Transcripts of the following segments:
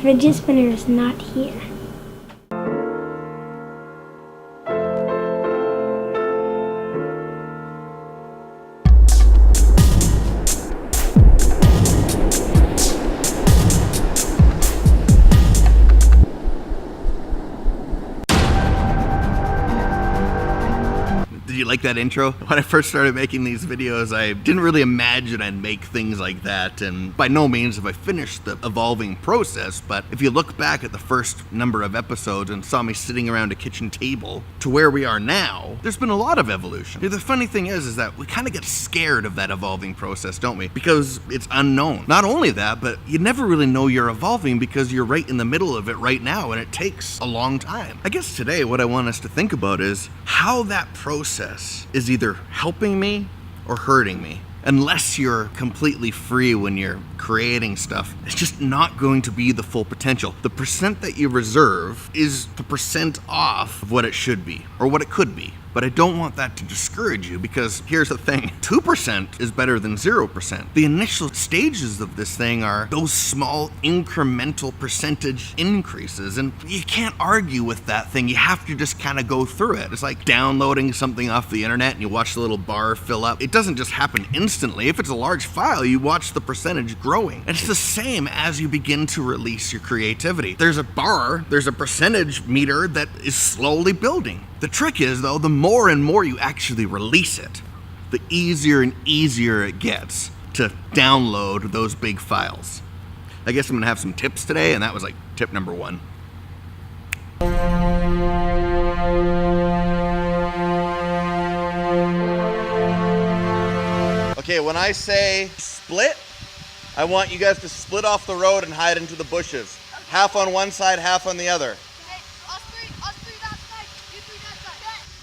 fidget spinner is not here. Did you like that intro? When I first started making these videos, I didn't really imagine I'd make things like that, and by no means have I finished the evolving process, but if you look back at the first number of episodes and saw me sitting around a kitchen table to where we are now, there's been a lot of evolution. The funny thing is that we kind of get scared of that evolving process, don't we? Because it's unknown. Not only that, but you never really know you're evolving because you're right in the middle of it right now, and it takes a long time. I guess today what I want us to think about is how that process is either helping me or hurting me. Unless you're completely free when you're creating stuff, it's just not going to be the full potential. The percent that you reserve is the percent off of what it should be, or what it could be. But I don't want that to discourage you, because here's the thing, 2% is better than 0%. The initial stages of this thing are those small incremental percentage increases, and you can't argue with that thing. You have to just kind of go through it. It's like downloading something off the internet and you watch the little bar fill up. It doesn't just happen instantly. If it's a large file, you watch the percentage growing. And it's the same as you begin to release your creativity. There's a bar, there's a percentage meter that is slowly building. The trick is, though, the more and more you actually release it, the easier and easier it gets to download those big files. I guess I'm gonna have some tips today, and that was like tip number 1. Okay, when I say split, I want you guys to split off the road and hide into the bushes. Okay. Half on one side, half on the other.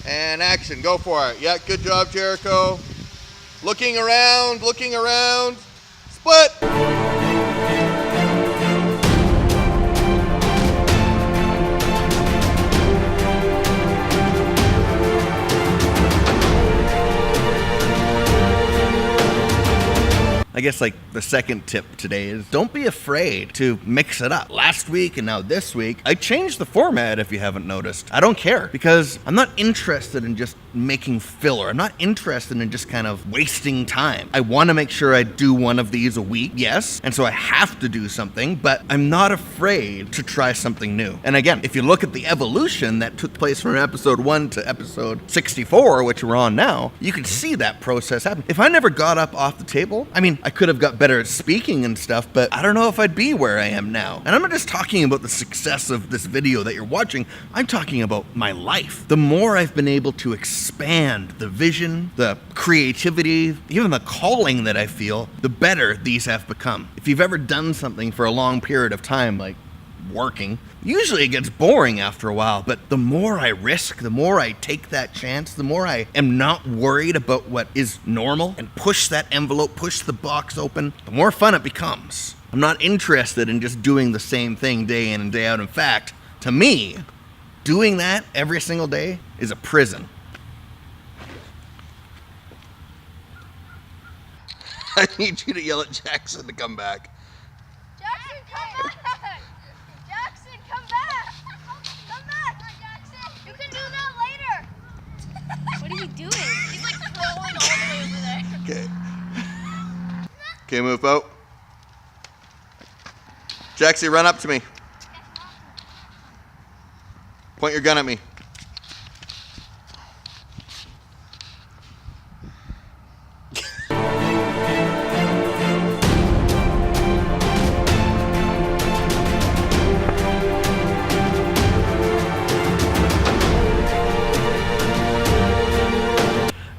And action, go for it. Yeah, good job, Jericho. Looking around, split. I guess like the second tip today is don't be afraid to mix it up. Last week and now this week, I changed the format if you haven't noticed. I don't care, because I'm not interested in just making filler. I'm not interested in just kind of wasting time. I want to make sure I do one of these a week, yes, and so I have to do something, but I'm not afraid to try something new. And again, if you look at the evolution that took place from episode 1 to episode 64, which we're on now, you can see that process happen. If I never got up off the table, I mean, I could have got better at speaking and stuff, but I don't know if I'd be where I am now. And I'm not just talking about the success of this video that you're watching, I'm talking about my life. The more I've been able to expand the vision, the creativity, even the calling that I feel, the better these have become. If you've ever done something for a long period of time, like working, usually it gets boring after a while, but the more I risk, the more I take that chance, the more I am not worried about what is normal and push that envelope, push the box open, the more fun it becomes. I'm not interested in just doing the same thing day in and day out. In fact, to me, doing that every single day is a prison. I need you to yell at Jackson to come back. Jackson, come back! Jackson, come back! Come back, Jackson! You can do that later! What are you doing? He's like throwing all the way over there. Okay. Okay, move out. Jaxie, run up to me. Point your gun at me.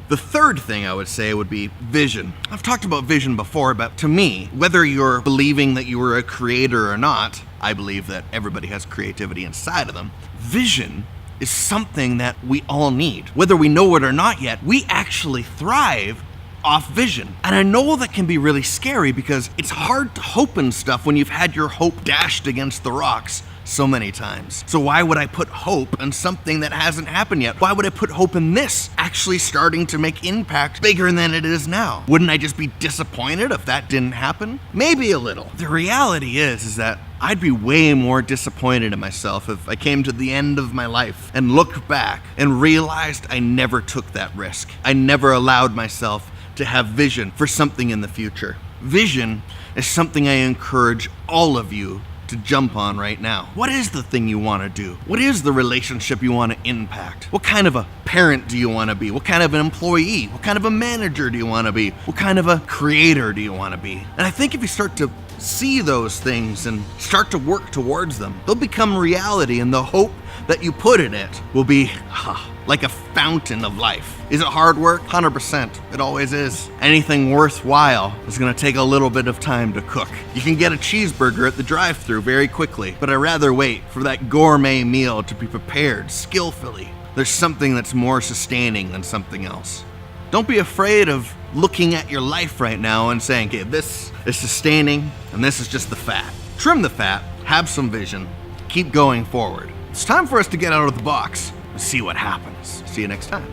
The third thing I would say would be vision. I've talked about vision before, but to me, whether you're believing that you were a creator or not, I believe that everybody has creativity inside of them. Vision is something that we all need. Whether we know it or not yet, we actually thrive off vision. And I know that can be really scary because it's hard to hope in stuff when you've had your hope dashed against the rocks so many times. So why would I put hope in something that hasn't happened yet? Why would I put hope in this actually starting to make impact bigger than it is now? Wouldn't I just be disappointed if that didn't happen? Maybe a little. The reality is that I'd be way more disappointed in myself if I came to the end of my life and looked back and realized I never took that risk. I never allowed myself to have vision for something in the future. Vision is something I encourage all of you to jump on right now. What is the thing you want to do? What is the relationship you want to impact? What kind of a parent do you want to be? What kind of an employee? What kind of a manager do you want to be? What kind of a creator do you want to be? And I think if you start to see those things and start to work towards them, they'll become reality, and the hope that you put in it will be like a fountain of life. Is it hard work? 100%. It always is. Anything worthwhile is going to take a little bit of time to cook. You can get a cheeseburger at the drive-thru very quickly, but I'd rather wait for that gourmet meal to be prepared skillfully. There's something that's more sustaining than something else. Don't be afraid of looking at your life right now and saying, okay, this is sustaining and this is just the fat. Trim the fat, have some vision, keep going forward. It's time for us to get out of the box and see what happens. See you next time.